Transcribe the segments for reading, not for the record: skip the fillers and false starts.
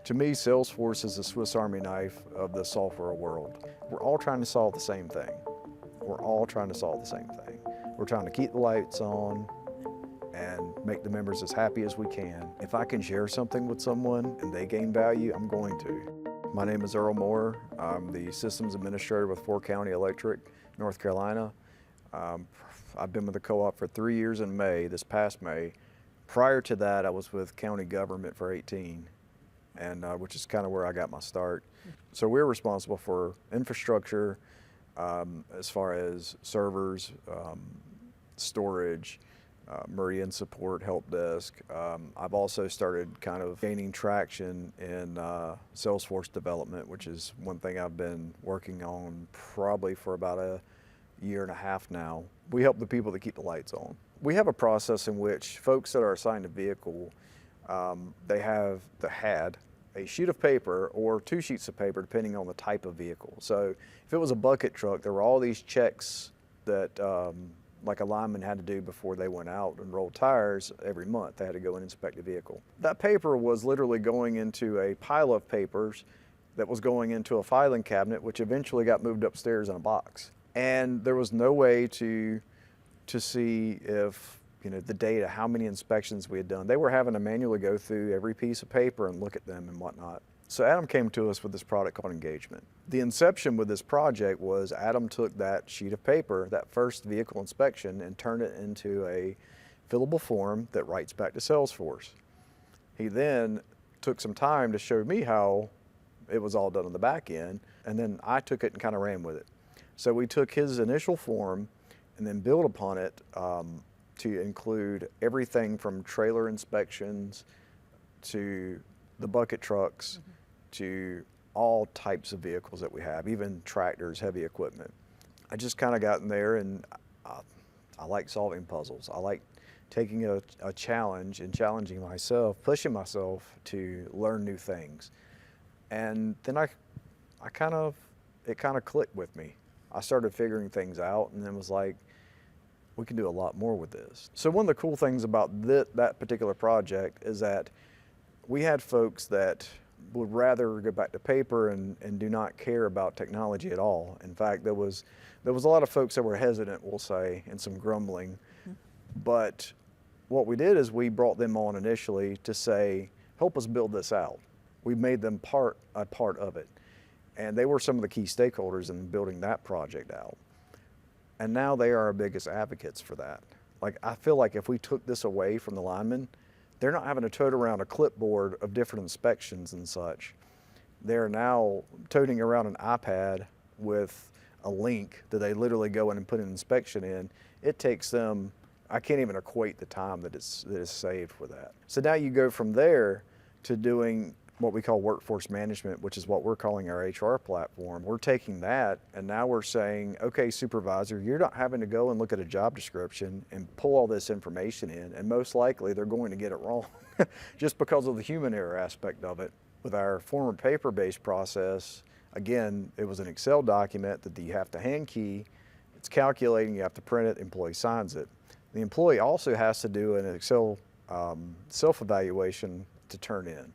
To me, Salesforce is the Swiss Army knife of the software world. We're all trying to solve the same thing. We're all trying to solve the same thing. We're trying to keep the lights on and make the members as happy as we can. If I can share something with someone and they gain value, I'm going to. My name is Earl Moore. I'm the Systems Administrator with 4 County Electric, North Carolina. I've been with the co-op for 3 years in May, this past May. Prior to that, I was with county government for 18, and which is kind of where I got my start. So we're responsible for infrastructure, as far as servers, storage, Meridian support, help desk. I've also started kind of gaining traction in Salesforce development, which is one thing I've been working on probably for about a year and a half now. We help the people that keep the lights on. We have a process in which folks that are assigned a vehicle, they had a sheet of paper or 2 sheets of paper depending on the type of vehicle. So if it was a bucket truck, there were all these checks that like a lineman had to do before they went out and rolled tires every month. They had to go and inspect the vehicle. That paper was literally going into a pile of papers that was going into a filing cabinet, which eventually got moved upstairs in a box. And there was no way to see if, the data, how many inspections we had done. They were having to manually go through every piece of paper and look at them and whatnot. So Adam came to us with this product called Engagement. The inception with this project was Adam took that sheet of paper, that first vehicle inspection, and turned it into a fillable form that writes back to Salesforce. He then took some time to show me how it was all done on the back end, and then I took it and kind of ran with it. So we took his initial form and then built upon it to include everything from trailer inspections to the bucket trucks to all types of vehicles that we have, even tractors, heavy equipment. I just kind of got in there, and I like solving puzzles. I like taking a challenge and challenging myself, pushing myself to learn new things. And then it kind of clicked with me. I started figuring things out, and then was like, we can do a lot more with this. So one of the cool things about that particular project is that we had folks that would rather go back to paper and do not care about technology at all. In fact, there was a lot of folks that were hesitant, we'll say, and some grumbling. But what we did is we brought them on initially to say, help us build this out. We made them a part of it. And they were some of the key stakeholders in building that project out. And now they are our biggest advocates for that. Like, I feel like if we took this away from the linemen, they're not having to tote around a clipboard of different inspections and such. They're now toting around an iPad with a link that they literally go in and put an inspection in. It takes them, I can't even equate the time that is saved for that. So now you go from there to doing what we call workforce management, which is what we're calling our HR platform. We're taking that, and now we're saying, okay, supervisor, you're not having to go and look at a job description and pull all this information in, and most likely they're going to get it wrong just because of the human error aspect of it. With our former paper-based process, again, it was an Excel document that you have to hand key, it's calculating, you have to print it, employee signs it. The employee also has to do an Excel self-evaluation to turn in.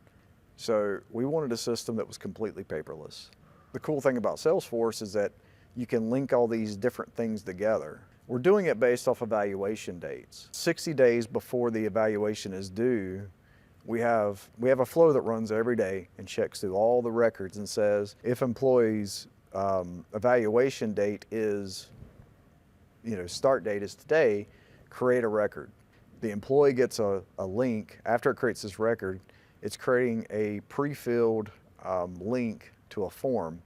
So we wanted a system that was completely paperless. The cool thing about Salesforce is that you can link all these different things together. We're doing it based off evaluation dates. 60 days before the evaluation is due, we have a flow that runs every day and checks through all the records and says, if employees' evaluation date is, start date is today, create a record. The employee gets a link. After it creates this record, it's creating a pre-filled link to a form.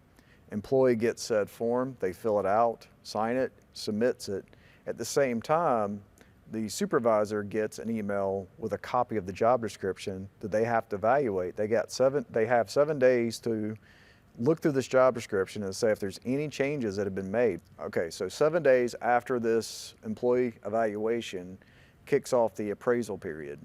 Employee gets said form, they fill it out, sign it, submits it. At the same time, the supervisor gets an email with a copy of the job description that they have to evaluate. They have 7 days to look through this job description and say if there's any changes that have been made. Okay, so 7 days after this employee evaluation kicks off the appraisal period.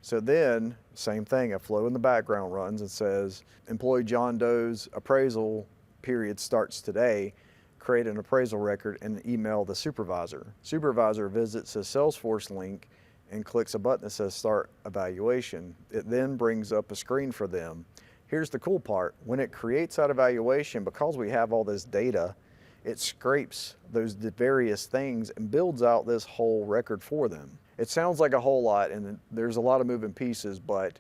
So then, same thing, a flow in the background runs and says, employee John Doe's appraisal period starts today, create an appraisal record and email the supervisor. Supervisor visits a Salesforce link and clicks a button that says start evaluation. It then brings up a screen for them. Here's the cool part. When it creates that evaluation, because we have all this data, it scrapes the various things and builds out this whole record for them. It sounds like a whole lot, and there's a lot of moving pieces, but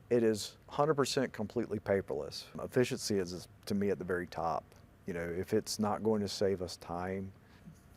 it is 100% completely paperless. Efficiency is, to me, at the very top. You know, if it's not going to save us time,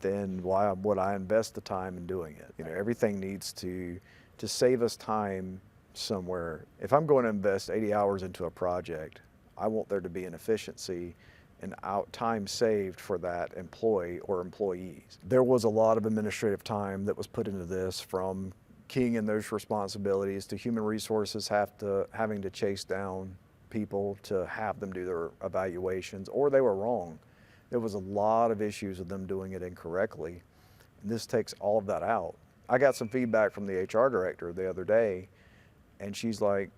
then why would I invest the time in doing it? You know, everything needs to save us time somewhere. If I'm going to invest 80 hours into a project, I want there to be an efficiency and time saved for that employee or employees. There was a lot of administrative time that was put into this, from keying in those responsibilities to human resources having to chase down people to have them do their evaluations, or they were wrong. There was a lot of issues with them doing it incorrectly. And this takes all of that out. I got some feedback from the HR director the other day, and she's like,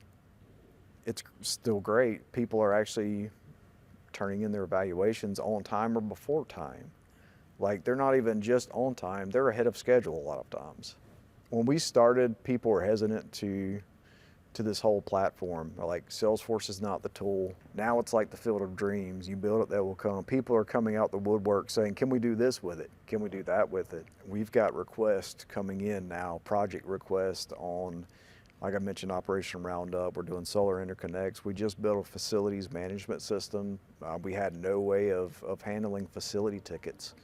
it's still great. People are actually turning in their evaluations on time or before time. Like, they're not even just on time, they're ahead of schedule a lot of times. When we started, people were hesitant to this whole platform. Like, Salesforce is not the tool. Now it's like the field of dreams. You build it, they will come. People are coming out the woodwork saying, can we do this with it? Can we do that with it? We've got requests coming in now, project requests on, like I mentioned, Operation Roundup. We're doing solar interconnects. We just built a facilities management system. We had no way of handling facility tickets.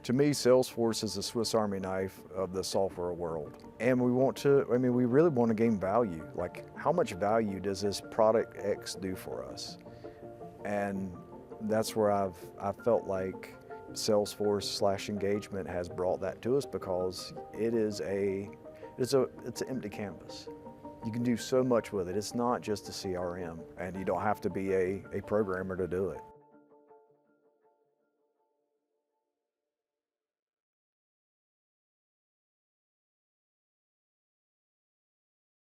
To me, Salesforce is the Swiss Army knife of the software world. And we really want to gain value. Like, how much value does this product X do for us? And that's where I've felt like Salesforce/engagement has brought that to us, because it's an empty canvas. You can do so much with it. It's not just a CRM, and you don't have to be a programmer to do it.